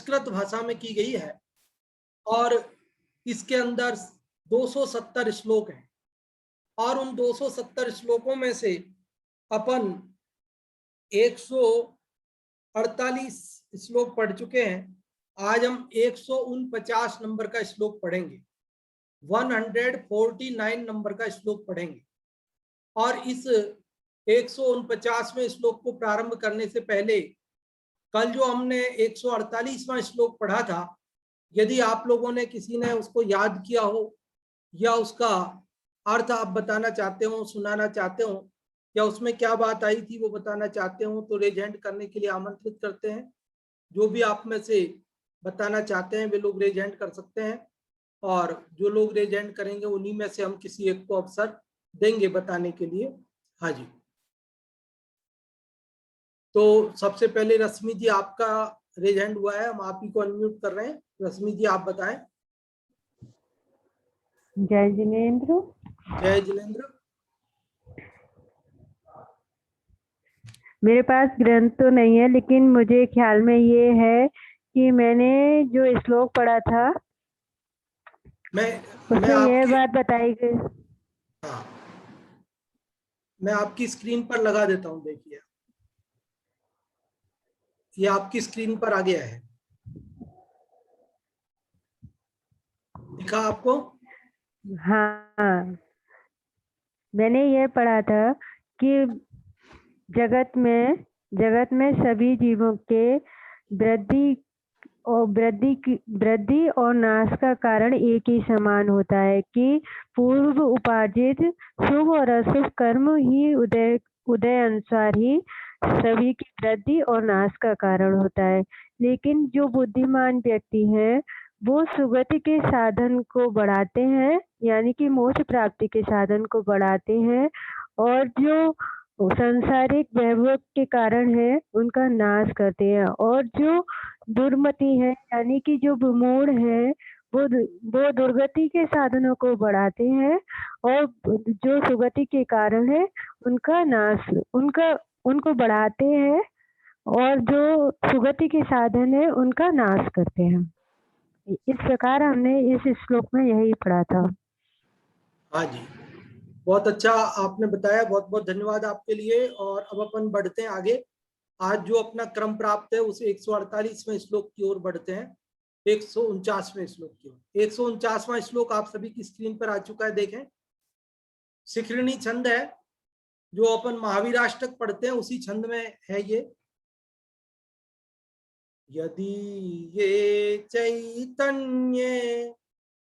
संस्कृत भाषा में की गई है और इसके अंदर 270 श्लोक हैं और उन 270 श्लोकों में से अपन 148 श्लोक पढ़ चुके हैं। आज हम 149 नंबर का श्लोक पढ़ेंगे, 149 नंबर का श्लोक पढ़ेंगे। और इस 149वें श्लोक को प्रारंभ करने से पहले कल जो हमने 148वां श्लोक पढ़ा था, यदि आप लोगों ने किसी ने उसको याद किया हो या उसका अर्थ आप बताना चाहते हो, सुनाना चाहते हो, या उसमें क्या बात आई थी वो बताना चाहते हो, तो रेज हैंड करने के लिए आमंत्रित करते हैं। जो भी आप में से बताना चाहते हैं वे लोग रेज हैंड कर सकते हैं और जो लोग रेज हैंड करेंगे उन्हीं में से हम किसी एक को अवसर देंगे बताने के लिए। हाँ जी, तो सबसे पहले रश्मि जी आपका रेज हैंड हुआ है, हम आप ही को अनम्यूट कर रहे हैं। रश्मि जी आप बताएं। जय जिनेंद्र। जय जिनेंद्र। मेरे पास ग्रंथ तो नहीं है, लेकिन मुझे ख्याल में ये है कि मैंने जो श्लोक पढ़ा था उसमें यह बात बताई गई। हाँ, मैं आपकी स्क्रीन पर लगा देता हूं, देखिए ये आपकी स्क्रीन पर आ गया है, दिखा आपको? हाँ, मैंने ये पढ़ा था कि जगत में सभी जीवों के वृद्धि और नाश का कारण एक ही समान होता है कि पूर्व उपार्जित शुभ और अशुभ कर्म ही उदय अनुसार ही सभी की वृद्धि और नाश का कारण होता है। लेकिन जो बुद्धिमान व्यक्ति है वो सुगति के साधन को बढ़ाते हैं, यानी कि मोक्ष प्राप्ति के साधन को बढ़ाते हैं, और जो सांसारिक वैभव के कारण है उनका नाश करते हैं। और जो दुर्मति है, यानी कि जो विमूढ़ है, वो दुर्गति के साधनों को बढ़ाते हैं, और जो सुगति के कारण है उनका नाश उनको बढ़ाते हैं, और जो सुगति के साधन है उनका नाश करते हैं। इस प्रकार हमने इस श्लोक में यही पढ़ा था। हाँ जी, बहुत अच्छा आपने बताया, बहुत बहुत धन्यवाद आपके लिए। और अब अपन बढ़ते हैं आगे। आज जो अपना क्रम प्राप्त है उस 148वें श्लोक की ओर बढ़ते हैं, 149वें श्लोक की ओर। 149वां श्लोक आप सभी की स्क्रीन पर आ चुका है, देखें। शिखरिणी छंद है, जो अपन महावीराष्टक पढ़ते हैं उसी छंद में है ये। यदि ये चैतन्य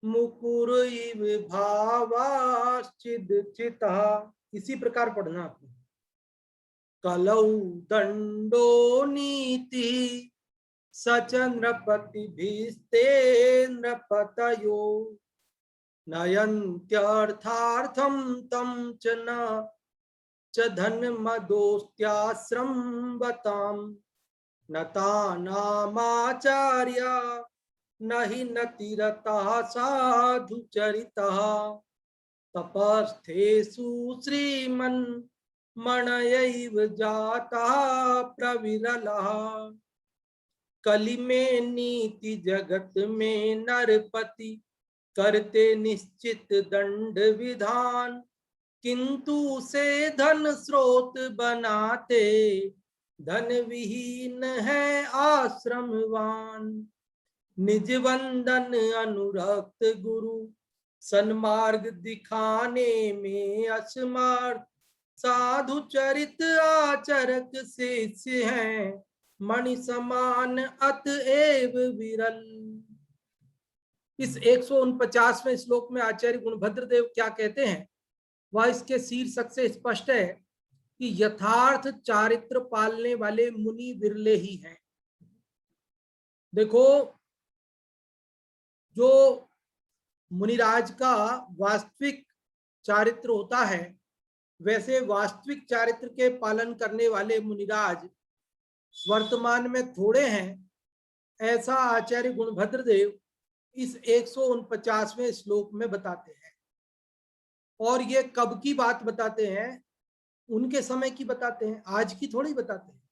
मुकुर इव भावाश्चिद चितः, इसी प्रकार पढ़ना आपने। कलौ दंडो नीति सच नृपतिभिस्ते नृपतयो नयन्त्यर्थार्थं तं च न च धनमदोस्त्याश्रम्बताम् नतानामाचार्या नहि नतिरतः साधुचरितः तपस्थेषु श्रीमन्मणयैव जातः प्रविरलः कलि में नीति जगत में नरपति करते निश्चित दंड विधान किंतु से धन स्रोत बनाते धन विहीन है आश्रमवान निज वंदन अनुरक्त गुरु सन्मार्ग दिखाने में असमर्थ साधु चरित आचरक शिष्य हैं मणि समान अतएव विरल। इस 149वें श्लोक में आचार्य गुणभद्र देव क्या कहते हैं वह इसके शीर्षक से स्पष्ट है कि यथार्थ चारित्र पालने वाले मुनि विरले ही हैं। देखो, जो मुनिराज का वास्तविक चारित्र होता है, वैसे वास्तविक चारित्र के पालन करने वाले मुनिराज वर्तमान में थोड़े हैं, ऐसा आचार्य गुणभद्र देव इस 149वें श्लोक में बताते हैं। और ये कब की बात बताते हैं? उनके समय की बताते हैं, आज की थोड़ी बताते हैं।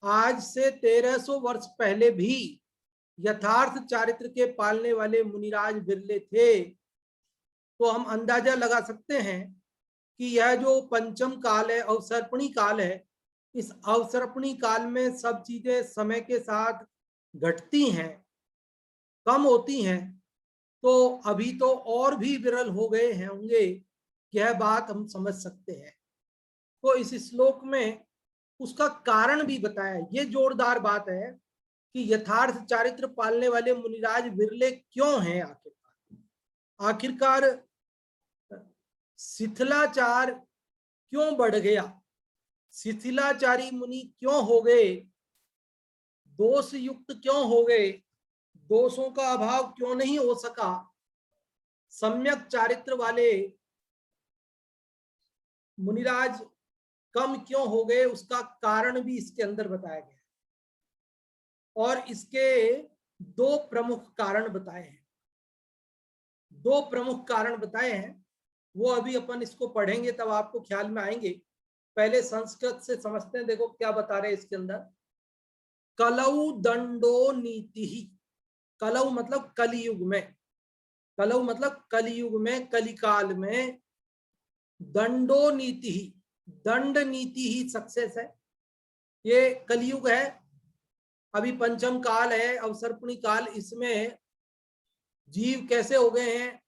आज से 1300 वर्ष पहले भी यथार्थ चारित्र के पालने वाले मुनिराज बिरले थे, तो हम अंदाजा लगा सकते हैं कि यह जो पंचम काल है, अवसर्पणी काल है, इस अवसर्पणी काल में सब चीजें समय के साथ घटती हैं, कम होती हैं, तो अभी तो और भी विरल हो गए हैं होंगे, यह बात हम समझ सकते हैं। तो इस श्लोक में उसका कारण भी बताया। ये जोरदार बात है कि यथार्थ चारित्र पालने वाले मुनिराज विरले क्यों हैं। आखिरकार शिथिलाचार क्यों बढ़ गया, शिथिलाचारी मुनि क्यों हो गए, दोष युक्त क्यों हो गए, दोषों का अभाव क्यों नहीं हो सका, सम्यक चारित्र वाले मुनिराज कम क्यों हो गए, उसका कारण भी इसके अंदर बताया गया और इसके दो प्रमुख कारण बताए हैं। दो प्रमुख कारण बताए हैं, वो अभी अपन इसको पढ़ेंगे तब आपको ख्याल में आएंगे। पहले संस्कृत से समझते हैं। देखो क्या बता रहे हैं इसके अंदर। कलौ दंडो नीति ही, कलौ मतलब कलियुग में, कलौ मतलब कलियुग में, कलिकाल में, दंडो नीति ही, दंड नीति ही सक्सेस है। ये कलियुग है, अभी पंचम काल है, अवसर्पणी काल। इसमें जीव कैसे हो गए हैं,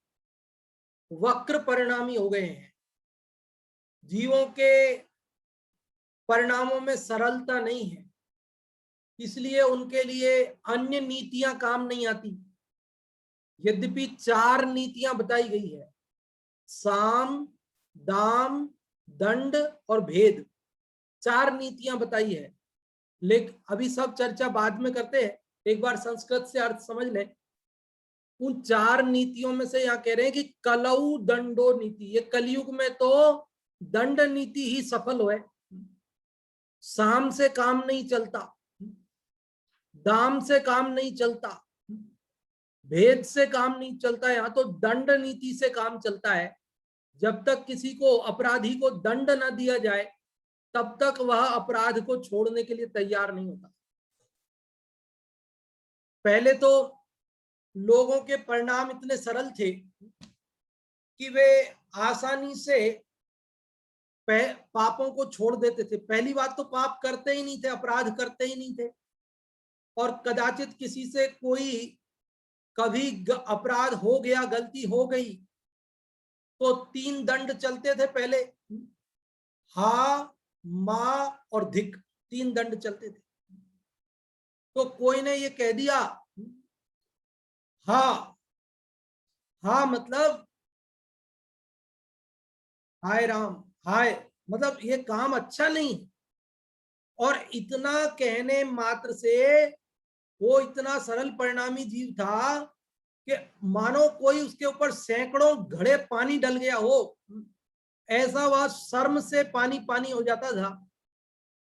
वक्र परिणामी हो गए हैं। जीवों के परिणामों में सरलता नहीं है, इसलिए उनके लिए अन्य नीतियां काम नहीं आती। यद्यपि 4 नीतियां बताई गई है, साम, दाम, दंड और भेद, 4 नीतियां बताई है। लेकिन अभी सब चर्चा बाद में करते हैं, एक बार संस्कृत से अर्थ समझ लें। उन 4 नीतियों में से यहां कह रहे हैं कि कलऊ दंडो नीति, ये कलयुग में तो दंड नीति ही सफल हुए। साम से काम नहीं चलता, दाम से काम नहीं चलता, भेद से काम नहीं चलता, यहां तो दंड नीति से काम चलता है। जब तक किसी को, अपराधी को दंड न दिया जाए, तब तक वह अपराध को छोड़ने के लिए तैयार नहीं होता। पहले तो लोगों के परिणाम इतने सरल थे कि वे आसानी से पापों को छोड़ देते थे। पहली बात तो पाप करते ही नहीं थे, अपराध करते ही नहीं थे, और कदाचित किसी से कोई कभी अपराध हो गया, गलती हो गई, तो 3 दंड चलते थे पहले, हा, मा और धिक, 3 दंड चलते थे। तो कोई ने ये कह दिया हा, हा मतलब हाय राम, हाय मतलब ये काम अच्छा नहीं। और इतना कहने मात्र से वो इतना सरल परिणामी जीव था कि मानो कोई उसके ऊपर सैकड़ों घड़े पानी डल गया हो, ऐसा वह शर्म से पानी पानी हो जाता था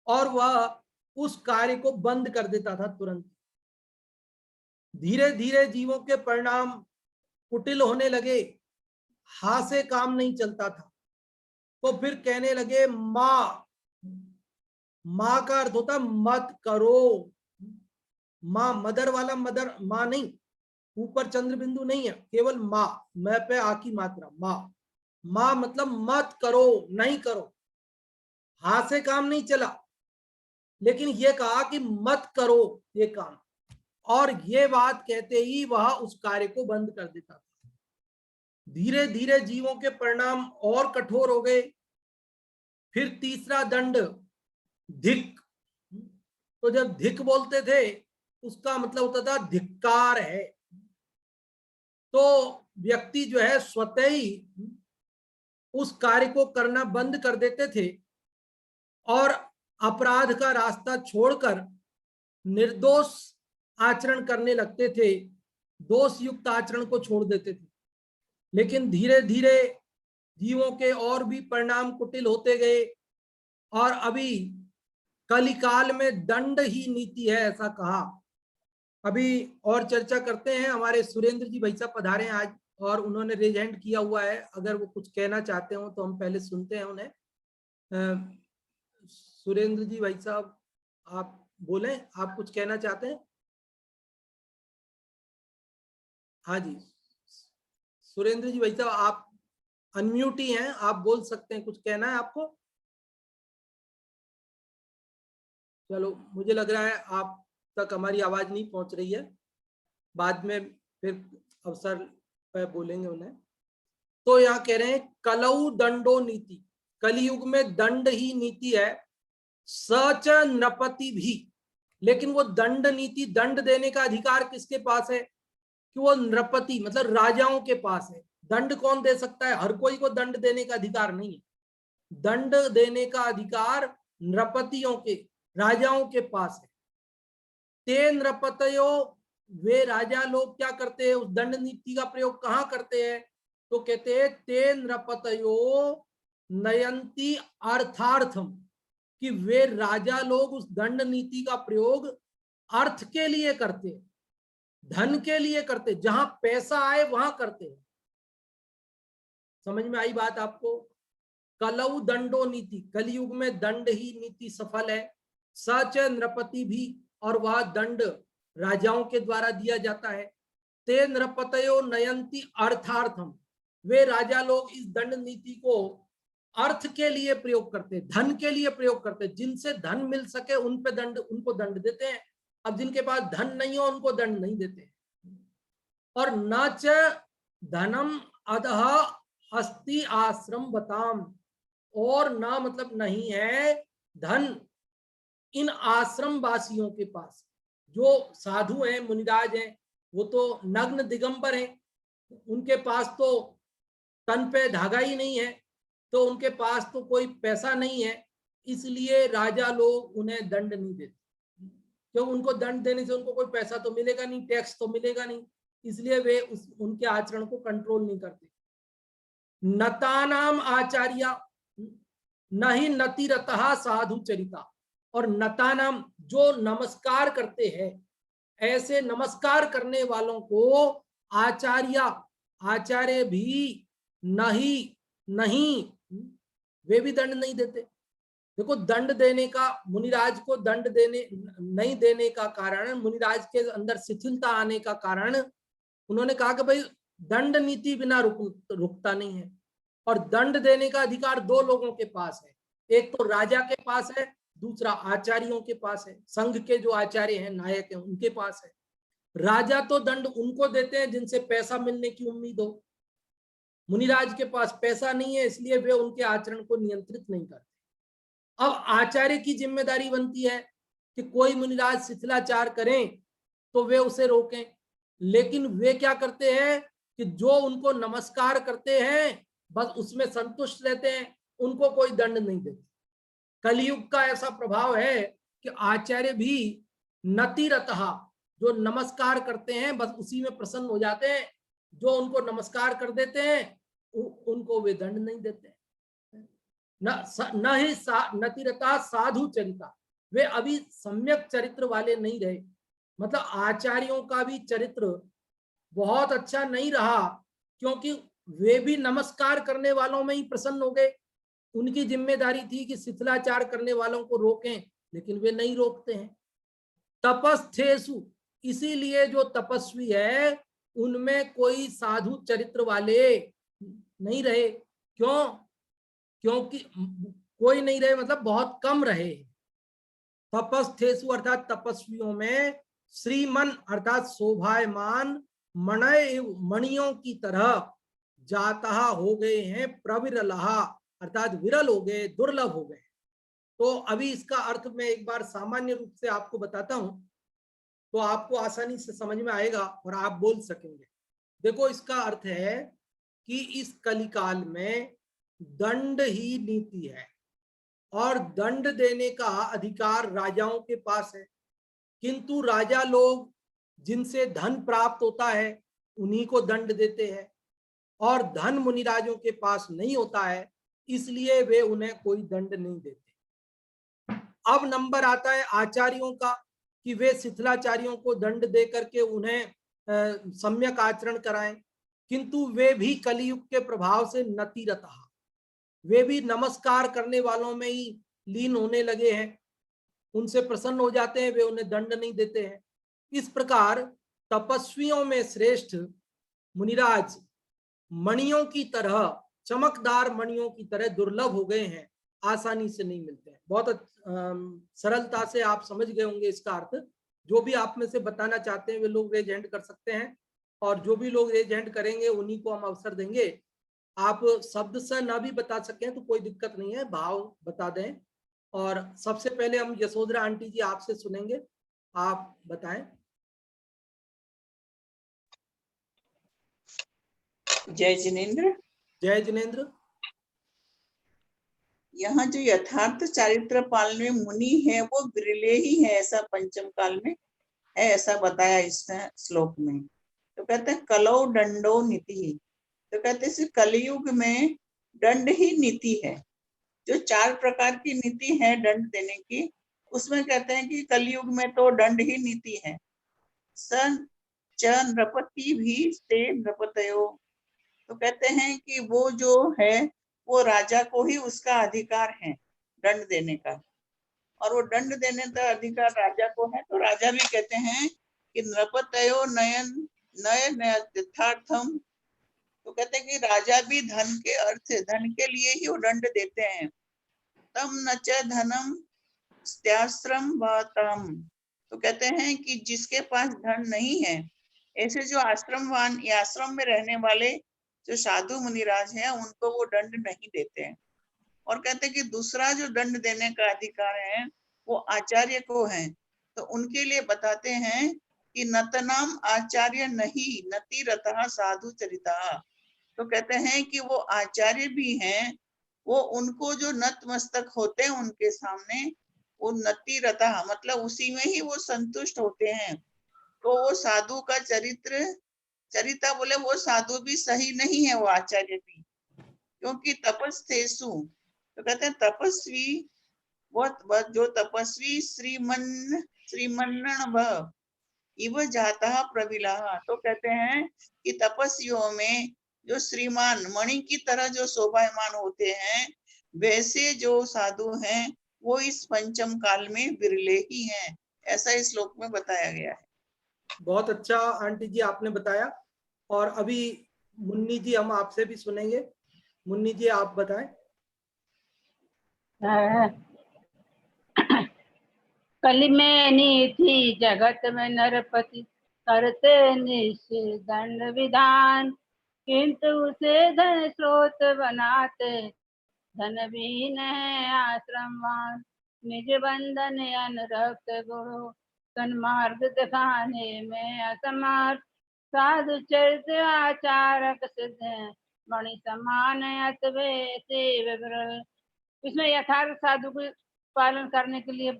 और वह उस कार्य को बंद कर देता था तुरंत। धीरे धीरे जीवों के परिणाम कुटिल होने लगे, हा से काम नहीं चलता था, तो फिर कहने लगे माँ। माँ का अर्थ होता मत करो। माँ मदर वाला मदर, माँ नहीं, ऊपर चंद्र बिंदु नहीं है, केवल माँ, मैं पे आ की मात्रा, माँ। माँ मतलब मत करो, नहीं करो। हाथ से काम नहीं चला, लेकिन ये कहा कि मत करो ये काम, और ये बात कहते ही वह उस कार्य को बंद कर देता था। धीरे धीरे जीवों के परिणाम और कठोर हो गए। फिर तीसरा दंड धिक। तो जब धिक बोलते थे उसका मतलब होता था धिक्कार है। तो व्यक्ति जो है स्वतः ही उस कार्य को करना बंद कर देते थे और अपराध का रास्ता छोड़कर निर्दोष आचरण करने लगते थे, दोष युक्त आचरण को छोड़ देते थे। लेकिन धीरे धीरे जीवों के और भी परिणाम कुटिल होते गए और अभी कलिकाल में दंड ही नीति है, ऐसा कहा। अभी और चर्चा करते हैं। हमारे सुरेंद्र जी भाई साहब पधारे हैं आज और उन्होंने रेज हैंड किया हुआ है, अगर वो कुछ कहना चाहते हो तो हम पहले सुनते हैं उन्हें। सुरेंद्र जी भाई साहब आप बोलें, आप कुछ कहना चाहते हैं? हाँ जी, सुरेंद्र जी, भाई साहब आप अनम्यूट ही हैं, आप बोल सकते हैं, कुछ कहना है आपको? चलो, मुझे लग रहा है आप तक हमारी आवाज नहीं पहुंच रही है, बाद में फिर अवसर पर बोलेंगे उन्हें। तो यहाँ कह रहे हैं कलऊ दंडो नीति, कलयुग में दंड ही नीति है, सच नृपति भी। लेकिन वो दंड नीति, दंड देने का अधिकार किसके पास है? कि वो नृपति मतलब राजाओं के पास है। दंड कौन दे सकता है? हर कोई को दंड देने का अधिकार नहीं है। दंड देने का अधिकार नृपतियों के, राजाओं के पास है। ते नृपतयो, वे राजा लोग क्या करते हैं? उस दंड नीति का प्रयोग कहाँ करते हैं? तो कहते हैं ते नृपतयो नयंती अर्थार्थम, कि वे राजा लोग उस दंड नीति का प्रयोग अर्थ के लिए करते हैं, धन के लिए करते, जहां पैसा आए वहां करते हैं। समझ में आई बात आपको? कलऊ दंडो नीति, कलयुग में दंड ही नीति सफल है। सच नृपति भी, और वह दंड राजाओं के द्वारा दिया जाता है। ते नृपतयो नयंती अर्थार्थम, वे राजा लोग इस दंड नीति को अर्थ के लिए प्रयोग करते, धन के लिए प्रयोग करते, जिनसे धन मिल सके उन पे दंड, उनको दंड देते हैं। अब जिनके पास धन नहीं हो उनको दंड नहीं देते। और न च धनम अधः अस्ति आश्रम बताम, और ना मतलब नहीं है धन इन आश्रम वासियों के पास। जो साधु हैं, मुनिराज हैं, वो तो नग्न दिगंबर हैं, उनके पास तो तन पे धागा ही नहीं है, तो उनके पास तो कोई पैसा नहीं है, इसलिए राजा लोग उन्हें दंड नहीं देते। क्योंकि उनको दंड देने से उनको कोई पैसा तो मिलेगा नहीं, टैक्स तो मिलेगा नहीं, इसलिए वे उनके आचरण को कंट्रोल नहीं करते। नतानाम आचार्य न ही नतिरतः साधु चरिता, और नतानाम जो नमस्कार करते हैं, ऐसे नमस्कार करने वालों को आचार्य भी नहीं वे भी दंड नहीं देते। देखो, दंड देने का, मुनिराज को दंड देने नहीं देने का कारण, मुनिराज के अंदर शिथिलता आने का कारण, उन्होंने कहा कि भाई दंड नीति बिना रुकता नहीं है। और दंड देने का अधिकार दो लोगों के पास है, एक तो राजा के पास है, दूसरा आचार्यों के पास है, संघ के जो आचार्य हैं, नायक हैं, उनके पास है। राजा तो दंड उनको देते हैं जिनसे पैसा मिलने की उम्मीद हो। मुनिराज के पास पैसा नहीं है, इसलिए वे उनके आचरण को नियंत्रित नहीं करते। अब आचार्य की जिम्मेदारी बनती है कि कोई मुनिराज शिथिलाचार करें तो वे उसे रोकें, लेकिन वे क्या करते हैं कि जो उनको नमस्कार करते हैं बस उसमें संतुष्ट रहते हैं, उनको कोई दंड नहीं देते। कलयुग का ऐसा प्रभाव है कि आचार्य भी नतिरतः, जो नमस्कार करते हैं बस उसी में प्रसन्न हो जाते हैं, जो उनको नमस्कार कर देते हैं उनको वे दंड नहीं देते। न ही नतिरता साधु चरिता, वे अभी सम्यक चरित्र वाले नहीं रहे। मतलब आचार्यों का भी चरित्र बहुत अच्छा नहीं रहा, क्योंकि वे भी नमस्कार करने वालों में ही प्रसन्न हो गए। उनकी जिम्मेदारी थी कि शिथिलाचार करने वालों को रोकें, लेकिन वे नहीं रोकते हैं। तपस्थेसु, इसीलिए जो तपस्वी है उनमें कोई साधु चरित्र वाले नहीं रहे। क्यों? क्योंकि कोई नहीं रहे मतलब बहुत कम रहे। तपस्थेसु अर्थात तपस्वियों में श्रीमन अर्थात शोभायमान मणियों की तरह जाता हो गए हैं, प्रविरलहा अर्थात विरल हो गए, दुर्लभ हो गए। तो अभी इसका अर्थ मैं एक बार सामान्य रूप से आपको बताता हूं, तो आपको आसानी से समझ में आएगा और आप बोल सकेंगे। देखो, इसका अर्थ है कि इस कलिकाल में दंड ही नीति है, और दंड देने का अधिकार राजाओं के पास है, किंतु राजा लोग जिनसे धन प्राप्त होता है उन्हीं को दंड देते हैं, और धन मुनिराजों के पास नहीं होता है, इसलिए वे उन्हें कोई दंड नहीं देते। अब नंबर आता है आचार्यों का, कि वे शिथिलाचार्यों को दंड दे करके उन्हें सम्यक आचरण कराएं, किंतु वे भी कलियुग के प्रभाव से नतिरतः, वे भी नमस्कार करने वालों में ही लीन होने लगे हैं, उनसे प्रसन्न हो जाते हैं, वे उन्हें दंड नहीं देते हैं। इस प्रकार तपस्वियों में श्रेष्ठ मुनिराज मणियों की तरह, चमकदार मणियों की तरह दुर्लभ हो गए हैं, आसानी से नहीं मिलते हैं। बहुत सरलता से आप समझ गए होंगे इसका अर्थ। जो भी आप में से बताना चाहते हैं वे लोग रेज हैंड कर सकते हैं, और जो भी लोग रेज हैंड करेंगे उन्हीं को हम अवसर देंगे। आप शब्द से ना भी बता सकें तो कोई दिक्कत नहीं है, भाव बता दें। और सबसे पहले हम यशोधरा आंटी जी आपसे सुनेंगे, आप बताएं। जय जिनेन्द्र। जय जिनेन्द्र। यहाँ जो यथार्थ चारित्र पालने मुनि है वो विरले ही है, ऐसा पंचम काल में है, ऐसा बताया इस श्लोक में। तो कहते हैं कलौ दंडो नीति, तो कहते हैं कलयुग में दंड ही नीति है। जो 4 प्रकार की नीति है दंड देने की, उसमें कहते हैं कि कलयुग में तो दंड ही नीति है। सन च नृपति भी ते नृपतयो, तो कहते हैं कि वो जो है वो राजा को ही उसका अधिकार है दंड देने का, और वो दंड देने का अधिकार राजा को है। तो राजा भी कहते हैं कि नृपतयो नयन नय यथार्थम, तो कहते हैं कि राजा भी धन के अर्थ, धन के लिए ही वो दंड देते हैं। तम न च धनम स्त्याश्रम वातम, तो कहते हैं कि जिसके पास धन नहीं है, ऐसे जो आश्रमवान या आश्रम में रहने वाले जो साधु मुनिराज हैं उनको वो दंड नहीं देते हैं। और कहते हैं कि दूसरा जो दंड देने का अधिकार है वो आचार्य को है। तो उनके लिए बताते हैं कि नतनाम आचार्य नहीं नति रतः साधु चरिता, तो कहते हैं कि वो आचार्य भी हैं, वो उनको जो नतमस्तक होते हैं उनके सामने वो नति रतः मतलब उसी में ही वो संतुष्ट होते हैं। तो वो साधु का चरिता बोले वो साधु भी सही नहीं है, वो आचार्य भी, क्योंकि तपस्तेसु, तो कहते हैं तपस्वी वो जो तपस्वी श्रीमन्नण भ इव जाता प्रविला, तो कहते हैं कि तपस्वियों में जो श्रीमान मणि की तरह जो शोभायमान होते हैं, वैसे जो साधु हैं वो इस पंचम काल में विरले ही हैं, ऐसा इस श्लोक में बताया गया है। बहुत अच्छा आंटी जी आपने बताया। और अभी मुन्नी जी हम आपसे भी सुनेंगे। मुन्नी जी आप बताएं। कलि में नीति जगत में नरपति, करते निश्चय दंड विधान, किंतु उसे धन स्रोत बनाते, धन विहीन है आश्रमवान। निज बंधन अनुरक्त गुरु, सन्मार्ग दिखाने में असमर्थ, साधु चरित्र आचारक सिद्ध है, मणि समान अतवे से विरल। इसमें यथार्थ साधु को पालन करने के लिए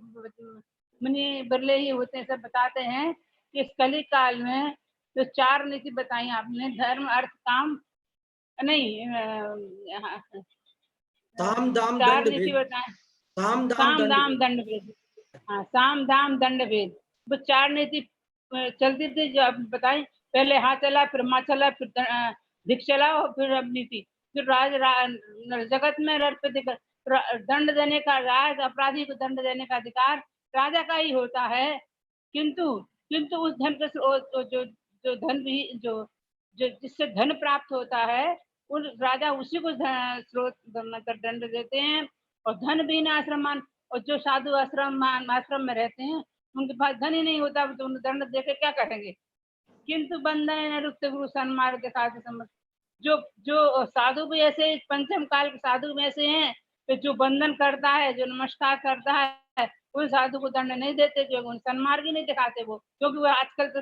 मुनि बिरले ही होते हैं। सब बताते हैं कि इस कली काल में जो 4 नीति बताई आपने, धर्म अर्थ काम नहीं साम दाम 4 दंड नीति भेद। बताए, साम साम दाम दाम दंड भेद। हाँ, साम दाम दंड भेद, वो 4 नीति चलती थी जो आप बताए। पहले हाथ चला, फिर माँ चला, फिर धिक चला, और फिर अब नीति। फिर जगत में दंड देने का, राज अपराधी को दंड देने का अधिकार राजा का ही होता है। किंतु उस धन के जो धन भी जो जिससे धन प्राप्त होता है, उन राजा उसी को स्रोत मतलब दंड देते हैं। और धन भी ना आश्रमान, और जो साधु आश्रम में रहते हैं उनके पास धन ही नहीं होता, तो उन्हें दंड देकर क्या करेंगे। किंतु बंधन रुक्त गुरु सन्मार्ग दिखाते समझ, जो साधु भी ऐसे पंचम काल के साधु भी ऐसे हैं, तो जो बंधन करता है, जो नमस्कार करता है, उन साधु को दंड नहीं देते, जो उन सन्मार्ग ही नहीं दिखाते वो, क्योंकि वो आजकल तो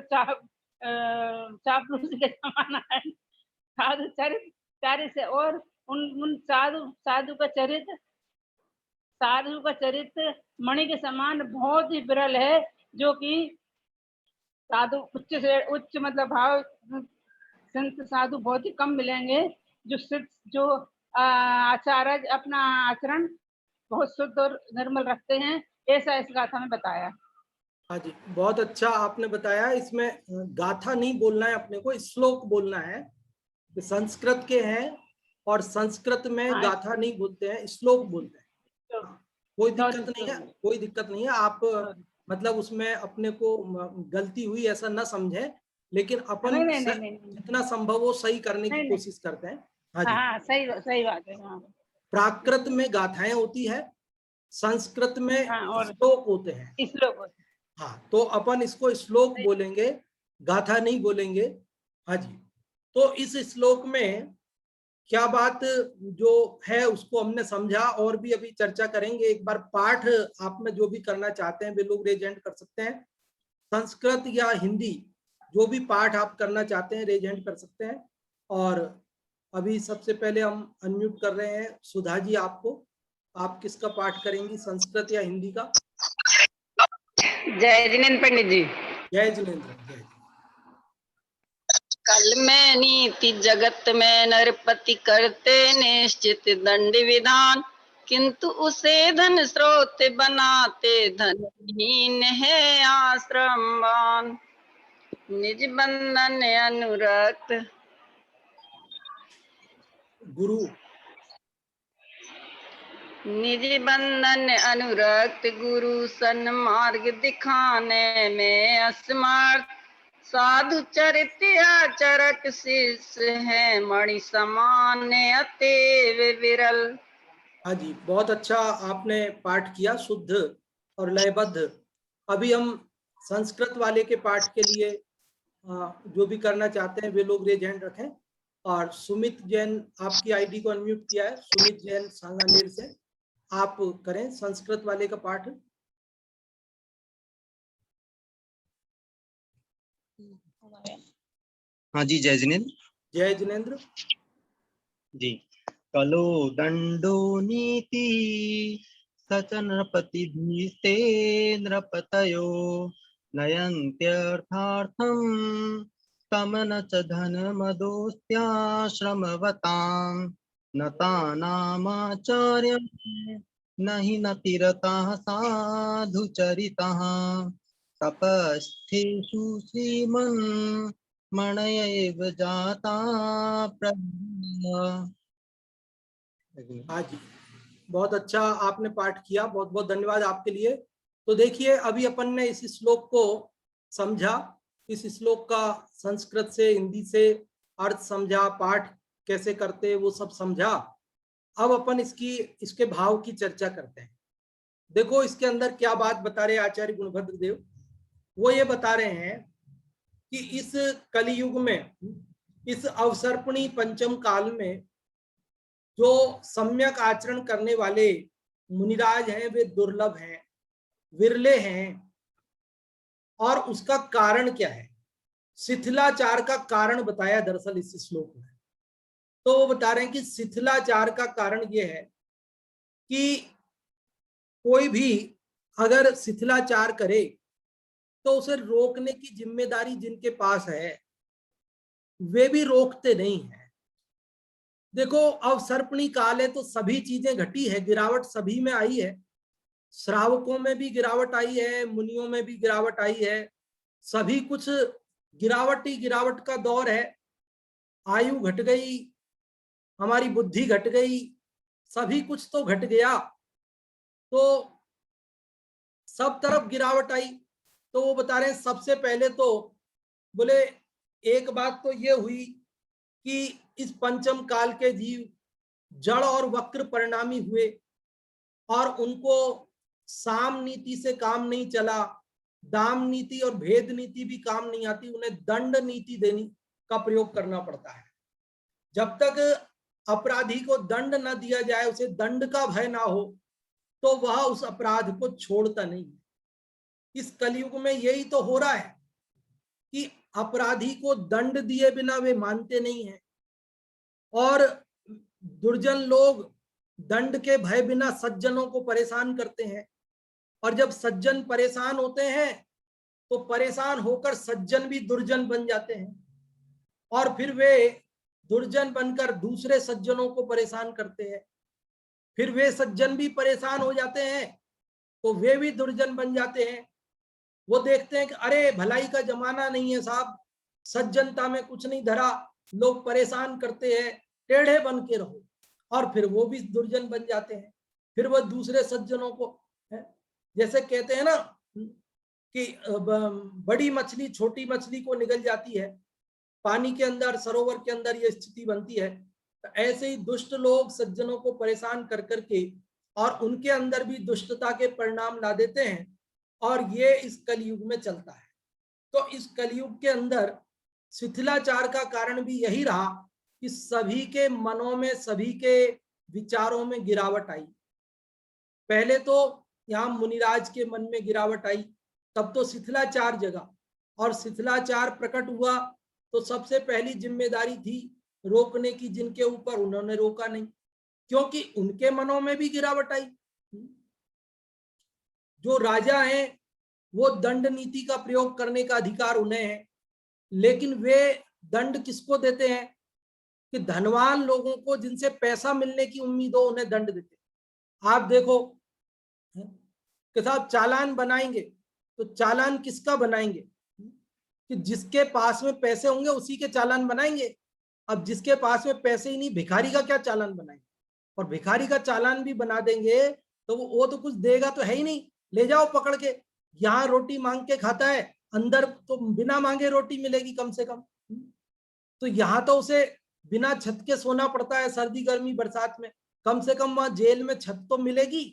चापलूसी के जमाना है। साधु चरित्र से, और उन साधु का चरित्र मणि के समान बहुत ही विरल है, जो कि साधु उच्च से उच्च मतलब भाव संत साधु बहुत ही कम मिलेंगे, जो आचार्य अपना आचरण बहुत शुद्ध और निर्मल रखते हैं, ऐसा इस गाथा में बताया। हाँ जी, बहुत अच्छा आपने बताया। इसमें गाथा नहीं बोलना है अपने को, श्लोक बोलना है। संस्कृत के हैं और संस्कृत में हाँ, गाथा नहीं बोलते हैं, श्लोक बोलते हैं। कोई दिक्कत नहीं है, कोई दिक्कत नहीं है। आप मतलब उसमें अपने को गलती हुई ऐसा ना समझें, लेकिन अपन नहीं, नहीं, नहीं, नहीं, नहीं। जितना संभव हो सही करने की नहीं, नहीं। कोशिश करते हैं। हाँ जी। हाँ, सही बात है। हाँ, प्राकृत में गाथाएं होती है, संस्कृत में हाँ, और श्लोक होते हैं। श्लोक। हाँ, तो अपन इसको श्लोक बोलेंगे, गाथा नहीं बोलेंगे। हाँ जी। तो इस श्लोक में क्या बात जो है उसको हमने समझा, और भी अभी चर्चा करेंगे। एक बार पाठ आप में जो भी करना चाहते हैं वे लोग रेज हैंड कर सकते हैं। संस्कृत या हिंदी जो भी पाठ आप करना चाहते हैं रेज हैंड कर सकते हैं। और अभी सबसे पहले हम अनम्यूट कर रहे हैं सुधा जी आपको। आप किसका पाठ करेंगी, संस्कृत या हिंदी का? जय जिनेन्द्र पंडित जी। जय जिनेन्द्र। जय। कल में नीति जगत में नरपति करते निश्चित दंड विधान, किंतु उसे धन स्रोत बनाते धनहीन है आश्रमवान। निज बंधन अनुरक्त गुरु, निज बंधन अनुरक्त गुरु सन्मार्ग दिखाने में असमर्थ, साधु चरित्र आचरक शिष्य है मणि समान अतेव विरल। हाँ जी, बहुत अच्छा आपने पाठ किया, शुद्ध और लयबद्ध। अभी हम संस्कृत वाले के पाठ के लिए जो भी करना चाहते हैं वे लोग रेज हैंड रखें। और सुमित जैन, आपकी आईडी को अनम्यूट किया है, सुमित जैन सांगानेर से, आप करें संस्कृत वाले का पाठ। हाँ जी, जय जिनेन्द्र। जय जिनेन्द्र जी। कलो दंडो नीति सच नृपति भीस्ते नृपतयो, नयन्त्यर्थार्थं तमन च धन मदोस्त्याश्रमवतां, नतानामाचार्य नहि नतिरताः साधुचरिताः, तपस्थेषु श्रीमन् मणय एव जाता प्रभु। हाँ जी, बहुत अच्छा आपने पाठ किया, बहुत बहुत धन्यवाद आपके लिए। तो देखिए, अभी अपन ने इस श्लोक को समझा, इस श्लोक का संस्कृत से हिंदी से अर्थ समझा, पाठ कैसे करते वो सब समझा। अब अपन इसके भाव की चर्चा करते हैं। देखो इसके अंदर क्या बात बता रहे आचार्य गुणभद्र देव। वो ये बता रहे हैं कि इस कलियुग में, इस अवसर्पणी पंचम काल में जो सम्यक आचरण करने वाले मुनिराज हैं वे दुर्लभ हैं, विरले हैं। और उसका कारण क्या है, शिथिलाचार का कारण बताया दरअसल इस श्लोक में। तो वो बता रहे हैं कि शिथिलाचार का कारण ये है कि कोई भी अगर शिथिलाचार करे तो उसे रोकने की जिम्मेदारी जिनके पास है वे भी रोकते नहीं है। देखो अवसर्पणी काल है तो सभी चीजें घटी है, गिरावट सभी में आई है। श्रावकों में भी गिरावट आई है, मुनियों में भी गिरावट आई है। सभी कुछ गिरावट ही गिरावट का दौर है। आयु घट गई, हमारी बुद्धि घट गई, सभी कुछ तो घट गया। तो सब तरफ गिरावट आई। तो वो बता रहे हैं सबसे पहले तो बोले एक बात तो ये हुई कि इस पंचम काल के जीव जड़ और वक्र परिणामी हुए और उनको साम नीति से काम नहीं चला, दाम नीति और भेद नीति भी काम नहीं आती, उन्हें दंड नीति देने का प्रयोग करना पड़ता है। जब तक अपराधी को दंड न दिया जाए, उसे दंड का भय ना हो, तो वह उस अपराध को छोड़ता नहीं। इस कलयुग में यही तो हो रहा है कि अपराधी को दंड दिए बिना वे मानते नहीं हैं, और दुर्जन लोग दंड के भय बिना सज्जनों को परेशान करते हैं। और जब सज्जन परेशान होते हैं तो परेशान होकर सज्जन भी दुर्जन बन जाते हैं, और फिर वे दुर्जन बनकर दूसरे सज्जनों को परेशान करते हैं। फिर वे सज्जन भी परेशान हो जाते हैं तो वे भी दुर्जन बन जाते हैं। वो देखते हैं कि अरे भलाई का जमाना नहीं है साहब, सज्जनता में कुछ नहीं धरा, लोग परेशान करते हैं, टेढ़े बन के रहो, और फिर वो भी दुर्जन बन जाते हैं। फिर वो दूसरे सज्जनों को, जैसे कहते हैं ना कि बड़ी मछली छोटी मछली को निगल जाती है, पानी के अंदर सरोवर के अंदर ये स्थिति बनती है। तो ऐसे ही दुष्ट लोग सज्जनों को परेशान कर करके और उनके अंदर भी दुष्टता के परिणाम ला देते हैं, और ये इस कलयुग में चलता है। तो इस कलयुग के अंदर शिथिलाचार का कारण भी यही रहा कि सभी के मनों में, सभी के विचारों में गिरावट आई। पहले तो यहाँ मुनिराज के मन में गिरावट आई, तब तो शिथिलाचार जगा, और शिथिलाचार प्रकट हुआ तो सबसे पहली जिम्मेदारी थी रोकने की जिनके ऊपर, उन्होंने रोका नहीं, क्योंकि उनके मनों में भी गिरावट आई। जो राजा हैं वो दंड नीति का प्रयोग करने का अधिकार उन्हें है, लेकिन वे दंड किसको देते हैं कि धनवान लोगों को, जिनसे पैसा मिलने की उम्मीद हो, उन्हें दंड देते हैं। आप देखो कि साहब चालान बनाएंगे तो चालान किसका बनाएंगे कि जिसके पास में पैसे होंगे उसी के चालान बनाएंगे। अब जिसके पास में पैसे ही नहीं, भिखारी का क्या चालान बनाएंगे? और भिखारी का चालान भी बना देंगे तो वो तो कुछ देगा तो है ही नहीं, ले जाओ पकड़ के। यहाँ रोटी मांग के खाता है, अंदर तो बिना मांगे रोटी मिलेगी कम से कम। तो यहाँ तो उसे बिना छत के सोना पड़ता है सर्दी गर्मी बरसात में, कम से कम वहां जेल में छत तो मिलेगी,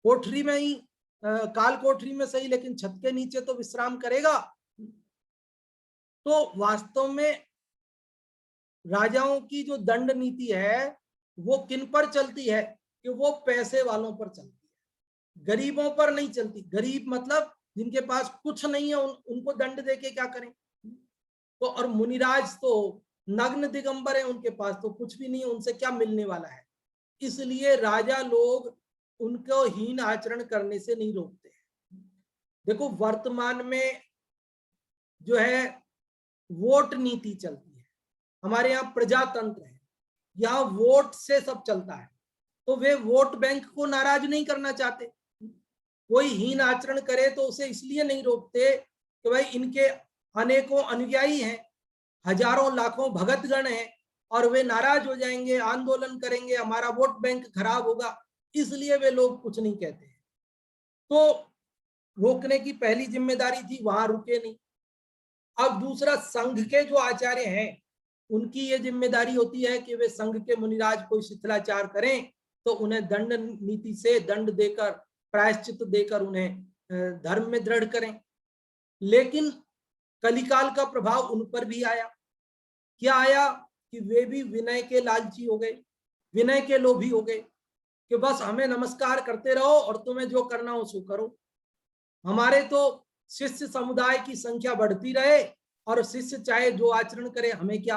कोठरी में ही, काल कोठरी में सही, लेकिन छत के नीचे तो विश्राम करेगा। तो वास्तव में राजाओं की जो दंड नीति है वो किन पर चलती है कि वो पैसे वालों पर चलती है, गरीबों पर नहीं चलती। गरीब मतलब जिनके पास कुछ नहीं है, उनको दंड देके क्या करें। तो और मुनिराज तो नग्न दिगंबर है, उनके पास तो कुछ भी नहीं है, उनसे क्या मिलने वाला है। इसलिए राजा लोग उनको हीन आचरण करने से नहीं रोकते। देखो वर्तमान में जो है वोट नीति चलती है, हमारे यहाँ प्रजातंत्र है, यहाँ वोट से सब चलता है। तो वे वोट बैंक को नाराज नहीं करना चाहते। कोई हीन आचरण करे तो उसे इसलिए नहीं रोकते कि भाई इनके अनेकों अनुयायी हैं, हजारों लाखों भगतगण हैं, और वे नाराज हो जाएंगे, आंदोलन करेंगे, हमारा वोट बैंक खराब होगा, इसलिए वे लोग कुछ नहीं कहते हैं। तो रोकने की पहली जिम्मेदारी थी, वहां रुके नहीं। अब दूसरा, संघ के जो आचार्य हैं उनकी ये जिम्मेदारी होती है कि वे संघ के मुनिराज कोई शिथिलाचार करें तो उन्हें दंड नीति से दंड देकर, प्रायश्चित देकर उन्हें धर्म में दृढ़ करें। लेकिन कलिकाल का प्रभाव उन पर भी आया। क्या आया कि वे भी विनय के लालची हो गए, विनय के लोभी हो गए कि बस हमें नमस्कार करते रहो और तुम्हें जो करना हो सो करो। हमारे तो शिष्य समुदाय की संख्या बढ़ती रहे और शिष्य चाहे जो आचरण करे, हमें क्या।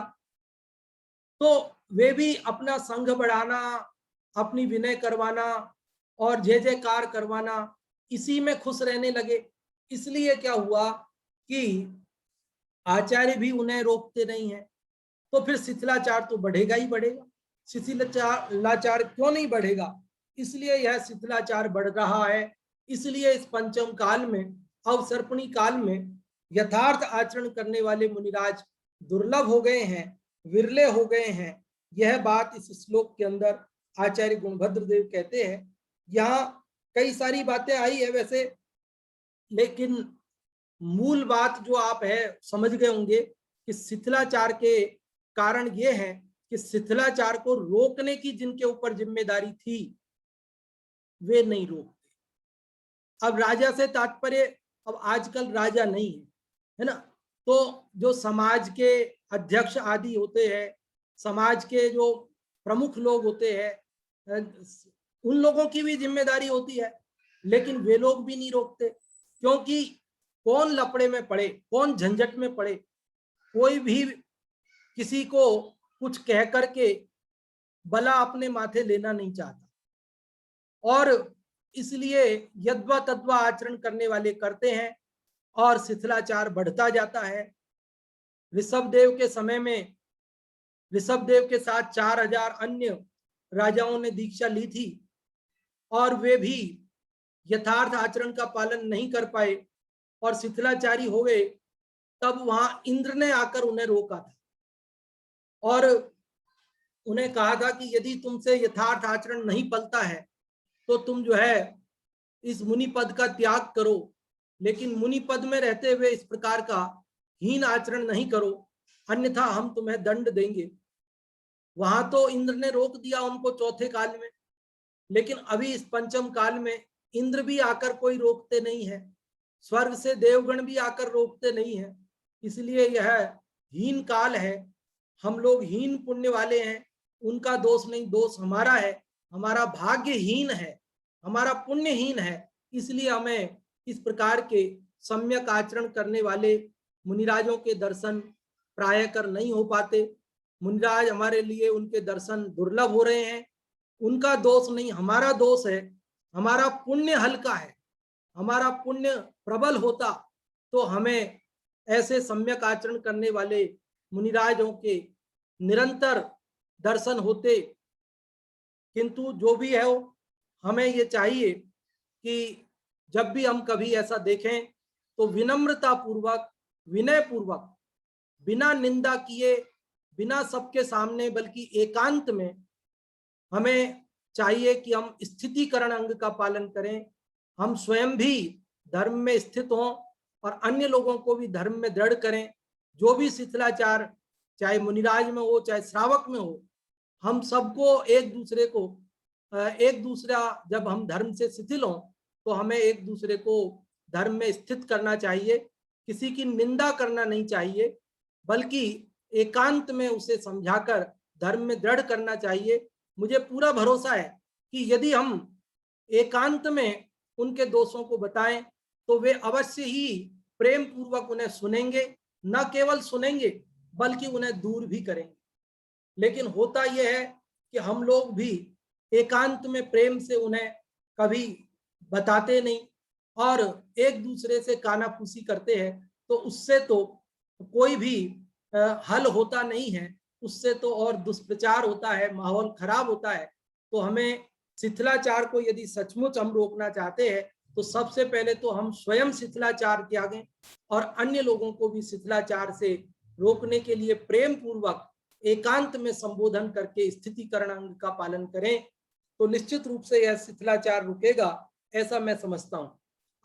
तो वे भी अपना संघ बढ़ाना, अपनी विनय करवाना और जय जयकार करवाना, इसी में खुश रहने लगे। इसलिए क्या हुआ कि आचार्य भी उन्हें रोकते नहीं है, तो फिर शिथिलाचार तो बढ़ेगा ही बढ़ेगा। शिथिलाचार क्यों नहीं बढ़ेगा? इसलिए यह शिथिलाचार बढ़ रहा है। इसलिए इस पंचम काल में, अवसर्पणी काल में यथार्थ आचरण करने वाले मुनिराज दुर्लभ हो गए हैं, विरले हो गए हैं। यह बात इस श्लोक के अंदर आचार्य गुणभद्र देव कहते हैं। यहाँ कई सारी बातें आई है वैसे, लेकिन मूल बात जो आप है समझ गए होंगे कि शिथिलाचार के कारण ये है कि शिथिलाचार को रोकने की जिनके ऊपर जिम्मेदारी थी वे नहीं रोकते। अब राजा से तात्पर्य, अब आजकल राजा नहीं है ना, तो जो समाज के अध्यक्ष आदि होते हैं, समाज के जो प्रमुख लोग होते हैं, उन लोगों की भी जिम्मेदारी होती है, लेकिन वे लोग भी नहीं रोकते। क्योंकि कौन लपड़े में पड़े, कौन झंझट में पड़े, कोई भी किसी को कुछ कह करके बला अपने माथे लेना नहीं चाहता, और इसलिए यद्वा तद्वा आचरण करने वाले करते हैं और शिथिलाचार बढ़ता जाता है। ऋषभदेव के समय में ऋषभदेव के साथ 4000 अन्य राजाओं ने दीक्षा ली थी और वे भी यथार्थ आचरण का पालन नहीं कर पाए और शिथिलाचारी हो गए। तब वहां इंद्र ने आकर उन्हें रोका था और उन्हें कहा था कि यदि तुमसे यथार्थ आचरण नहीं पलता है तो तुम जो है इस मुनि पद का त्याग करो लेकिन मुनि पद में रहते हुए इस प्रकार का हीन आचरण नहीं करो, अन्यथा हम तुम्हें दंड देंगे। वहां तो इंद्र ने रोक दिया उनको चौथे काल में, लेकिन अभी इस पंचम काल में इंद्र भी आकर कोई रोकते नहीं है, स्वर्ग से देवगण भी आकर रोकते नहीं है। इसलिए यह हीन काल है। हम लोग हीन पुण्य वाले हैं, उनका दोष नहीं, दोष हमारा है। हमारा भाग्य हीन है, हमारा पुण्य हीन है, इसलिए हमें इस प्रकार के सम्यक आचरण करने वाले मुनिराजों के दर्शन प्राय कर नहीं हो पाते। मुनिराज हमारे लिए उनके दर्शन दुर्लभ हो रहे हैं। उनका दोष नहीं, हमारा दोष है। हमारा पुण्य हल्का है, हमारा पुण्य प्रबल होता तो हमें ऐसे सम्यक आचरण करने वाले मुनिराजों के निरंतर दर्शन होते। किंतु जो भी है हमें ये चाहिए कि जब भी हम कभी ऐसा देखें तो विनम्रता पूर्वक, विनय पूर्वक, बिना निंदा किए, बिना सबके सामने, बल्कि एकांत में हमें चाहिए कि हम स्थितिकरण अंग का पालन करें। हम स्वयं भी धर्म में स्थित हों और अन्य लोगों को भी धर्म में दृढ़ करें। जो भी शिथिलाचार चाहे मुनिराज में हो चाहे श्रावक में हो, हम सबको एक दूसरा जब हम धर्म से शिथिल हों तो हमें एक दूसरे को धर्म में स्थित करना चाहिए। किसी की निंदा करना नहीं चाहिए, बल्कि एकांत में उसे समझाकर धर्म में दृढ़ करना चाहिए। मुझे पूरा भरोसा है कि यदि हम एकांत में उनके दोषों को बताएं तो वे अवश्य ही प्रेम पूर्वक उन्हें सुनेंगे, न केवल सुनेंगे बल्कि उन्हें दूर भी करेंगे। लेकिन होता यह है कि हम लोग भी एकांत में प्रेम से उन्हें कभी बताते नहीं और एक दूसरे से कानाफूसी करते हैं, तो उससे तो कोई भी हल होता नहीं है, उससे तो और दुष्प्रचार होता है, माहौल खराब होता है। तो हमें शिथिलाचार को यदि सचमुच हम रोकना चाहते हैं तो सबसे पहले तो हम स्वयं शिथिलाचार त्यागें और अन्य लोगों को भी शिथिलाचार से रोकने के लिए प्रेम पूर्वक एकांत में संबोधन करके स्थितिकरण अंग का पालन करें, तो निश्चित रूप से यह शिथिलाचार रुकेगा, ऐसा मैं समझता हूं।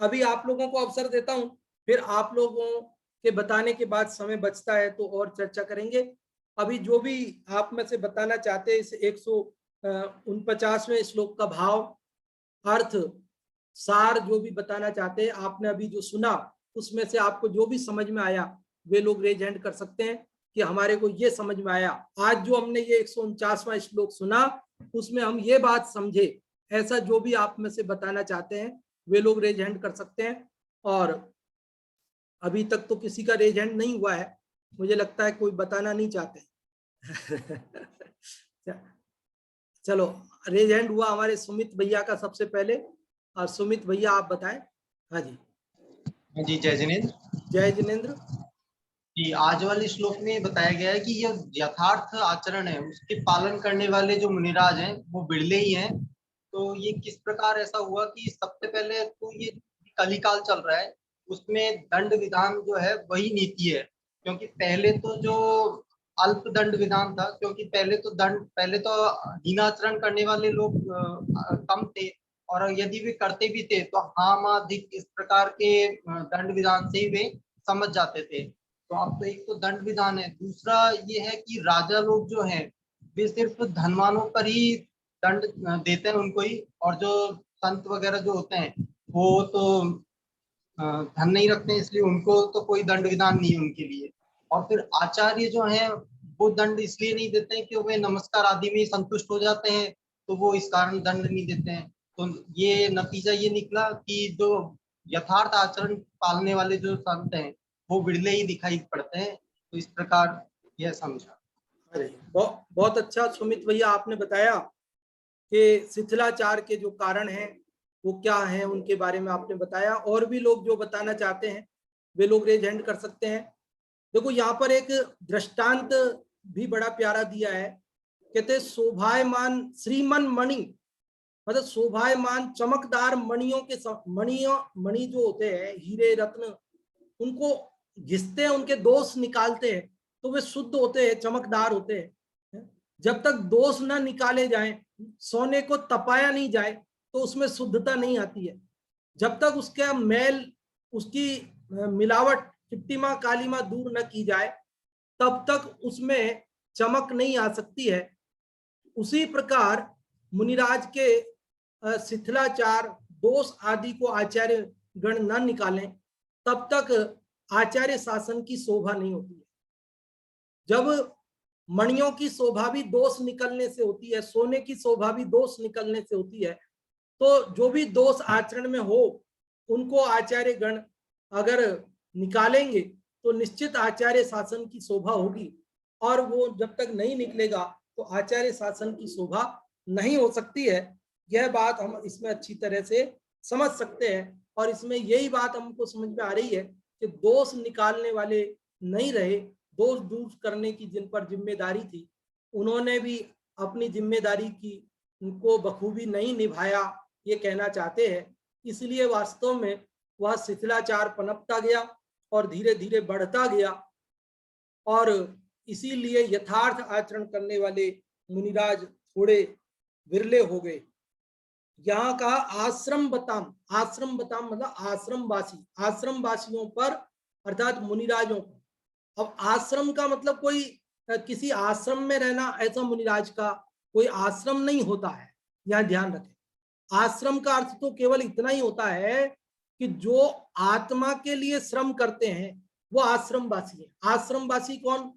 अभी आप लोगों को अवसर देता हूं, फिर आप लोगों के बताने के बाद समय बचता है तो और चर्चा करेंगे। अभी जो भी आप में से बताना चाहते हैं इस 149वें श्लोक का भाव, अर्थ, सार जो भी बताना चाहते हैं, आपने अभी जो सुना उसमें से आपको जो भी समझ में आया वे लोग रेज हैंड कर सकते हैं कि हमारे को ये समझ में आया। आज जो हमने ये 149वां श्लोक सुना उसमें हम ये बात समझे, ऐसा जो भी आप में से बताना चाहते हैं वे लोग रेज हैंड कर सकते हैं। और अभी तक तो किसी का रेज हैंड नहीं हुआ है, मुझे लगता है कोई बताना नहीं चाहते। चलो, रेज हैंड हुआ हमारे सुमित भैया का सबसे पहले, और सुमित भैया आप बताएं। हाँ जी। जी, जय जिनेंद्र। जय जिनेंद्र कि आज वाले श्लोक में बताया गया है कि यह यथार्थ आचरण है, उसके पालन करने वाले जो मुनिराज हैं वो बिरले ही हैं। तो ये किस प्रकार ऐसा हुआ कि सबसे पहले तो ये कलिकाल चल रहा है, उसमें दंड विधान जो है वही नीति है। क्योंकि पहले तो जो अल्प दंड विधान था, क्योंकि पहले तो हीनाचरण करने वाले लोग कम थे, और यदि वे करते भी थे तो हाम अधिक इस प्रकार के दंड विधान से ही वे समझ जाते थे। तो अब तो एक तो दंड विधान है, दूसरा ये है कि राजा लोग जो हैं वे सिर्फ धनवानों पर ही दंड देते हैं उनको ही, और जो संत वगैरह जो होते हैं वो तो धन नहीं रखते हैं, इसलिए उनको तो कोई दंड विधान नहीं है उनके लिए। और फिर आचार्य जो हैं वो दंड इसलिए नहीं देते हैं कि वे नमस्कार आदि में संतुष्ट हो जाते हैं, तो वो इस कारण दंड नहीं देते हैं। तो ये नतीजा ये निकला कि जो यथार्थ आचरण पालने वाले जो संत हैं वो बिरले ही दिखाई पड़ते हैं। तो इस प्रकार यह समझा। अरे बहुत अच्छा सुमित भैया आपने बताया कि शिथिलाचार के जो कारण हैं वो क्या हैं, उनके बारे में आपने बताया। और भी लोग जो बताना चाहते हैं वे लोग रेज हैंड कर सकते हैं। देखो यहाँ पर एक दृष्टांत भी बड़ा प्यारा दिया है, कहते शोभायमान श्रीमन मणि, मतलब शोभायमान चमकदार मणियों के मणि जो होते हैं, हीरे रत्न, उनको घिसते हैं, उनके दोष निकालते हैं तो वे शुद्ध होते हैं, चमकदार होते हैं। जब तक दोष ना निकाले जाएं, सोने को तपाया नहीं जाए तो उसमें शुद्धता नहीं आती है। जब तक उसका मैल उसकी मिलावट चिट्टीमा कालीमा दूर न की जाए तब तक उसमें चमक नहीं आ सकती है। उसी प्रकार मुनिराज के शिथिलाचार दोष आदि को आचार्य गण न निकालें तब तक आचार्य शासन की शोभा नहीं होती है। जब मणियों की शोभा भी दोष निकलने से होती है, सोने की शोभा भी दोष निकलने से होती है, तो जो भी दोष आचरण में हो उनको आचार्य गण अगर निकालेंगे तो निश्चित आचार्य शासन की शोभा होगी, और वो जब तक नहीं निकलेगा तो आचार्य शासन की शोभा नहीं हो सकती है। यह बात हम इसमें अच्छी तरह से समझ सकते हैं, और इसमें यही बात हमको समझ में आ रही है कि दोष निकालने वाले नहीं रहे, दोष दूर करने की जिन पर जिम्मेदारी थी उन्होंने भी अपनी जिम्मेदारी की उनको बखूबी नहीं निभाया, ये कहना चाहते हैं। इसलिए वास्तव में वह शिथिलाचार पनपता गया और धीरे धीरे बढ़ता गया, और इसीलिए यथार्थ आचरण करने वाले मुनिराज थोड़े विरले हो गए। यहाँ का आश्रम बताम मतलब आश्रम वासियों पर अर्थात मुनिराजों पर। अब आश्रम का मतलब कोई किसी आश्रम में रहना, ऐसा मुनिराज का कोई आश्रम नहीं होता है, यहाँ ध्यान रखें। आश्रम का अर्थ तो केवल इतना ही होता है कि जो आत्मा के लिए श्रम करते हैं वो आश्रमवासी है। आश्रमवासी कौन?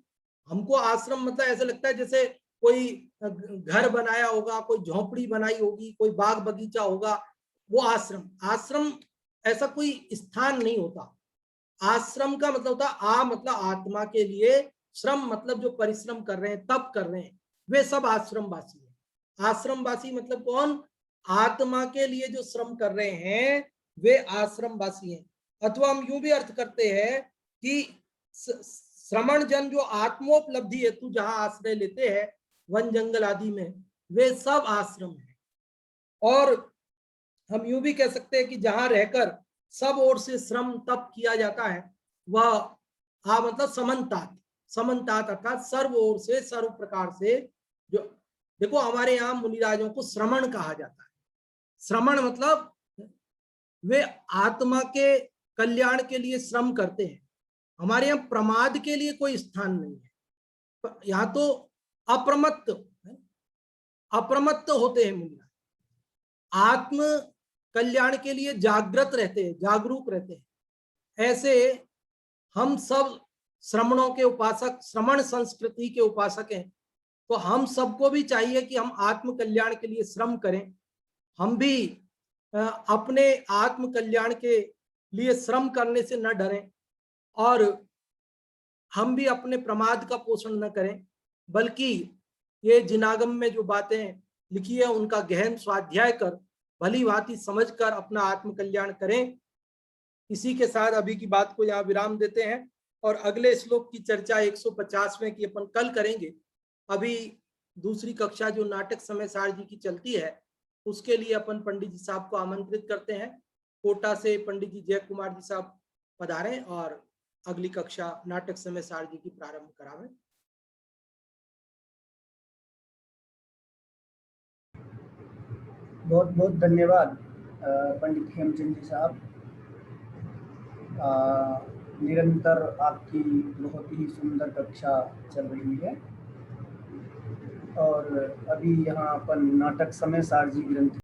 हमको आश्रम मतलब ऐसा लगता है जैसे कोई घर बनाया होगा, कोई झोपड़ी बनाई होगी, कोई बाग बगीचा होगा, वो आश्रम। आश्रम ऐसा कोई स्थान नहीं होता। आश्रम का मतलब होता है मतलब आत्मा के लिए, श्रम मतलब जो परिश्रम कर रहे हैं, तप कर रहे हैं, वे सब आश्रमवासी है। आश्रमवासी मतलब कौन? आत्मा के लिए जो श्रम कर रहे हैं वे आश्रमवासी हैं। अथवा हम यूं भी अर्थ करते हैं कि श्रमण जन जो आत्मोपलब्धि हेतु जहां आश्रय लेते हैं वन जंगल आदि में, वे सब आश्रम है। और हम यूं भी कह सकते हैं कि जहां रहकर सब ओर से श्रम तप किया जाता है वह मतलब समन्तात अर्थात सर्व ओर से, सर्व प्रकार से। जो देखो हमारे यहाँ मुनिराजों को श्रमण कहा जाता है। श्रमण मतलब वे आत्मा के कल्याण के लिए श्रम करते हैं। हमारे यहाँ प्रमाद के लिए कोई स्थान नहीं है। यहाँ तो अप्रमत्त होते हैं मुनिराज, आत्म कल्याण के लिए जागृत रहते हैं, जागरूक रहते हैं। ऐसे हम सब श्रमणों के उपासक, श्रमण संस्कृति के उपासक हैं, तो हम सबको भी चाहिए कि हम आत्म कल्याण के लिए श्रम करें। हम भी अपने आत्म कल्याण के लिए श्रम करने से न डरें, और हम भी अपने प्रमाद का पोषण न करें, बल्कि ये जिनागम में जो बातें लिखी है उनका गहन स्वाध्याय कर भली भांति समझकर अपना आत्म कल्याण करें। इसी के साथ अभी की बात को यहाँ विराम देते हैं, और अगले श्लोक की चर्चा 150वें की अपन कल करेंगे। अभी दूसरी कक्षा जो नाटक समय सार जी की चलती है उसके लिए अपन पंडित जी साहब को आमंत्रित करते हैं। कोटा से पंडित जी जय कुमार जी साहब पधारें और अगली कक्षा नाटक समय सार जी की प्रारंभ करावें। बहुत बहुत धन्यवाद पंडित हेमचंद जी साहब। निरंतर आपकी बहुत ही सुंदर कक्षा चल रही है, और अभी यहाँ अपन नाटक समय सार जी ग्रंथ